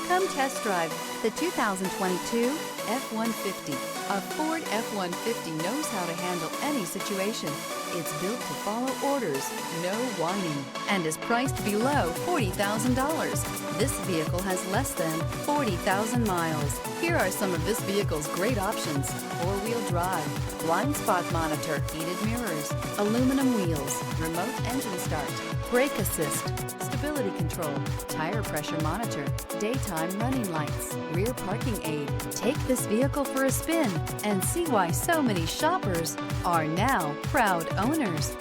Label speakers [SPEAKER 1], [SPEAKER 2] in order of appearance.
[SPEAKER 1] Come test drive the 2022 F-150. A Ford F-150 knows how to handle any situation. It's built to follow orders, no whining, and is priced below $40,000. This vehicle has less than 40,000 miles. Here are some of this vehicle's great options: four-wheel drive, blind spot monitor, heated mirrors, aluminum wheels, remote engine start, brake assist, stability control, tire pressure monitor, daytime running lights, rear parking aid. Take this vehicle for a spin and see why so many shoppers are now proud owners.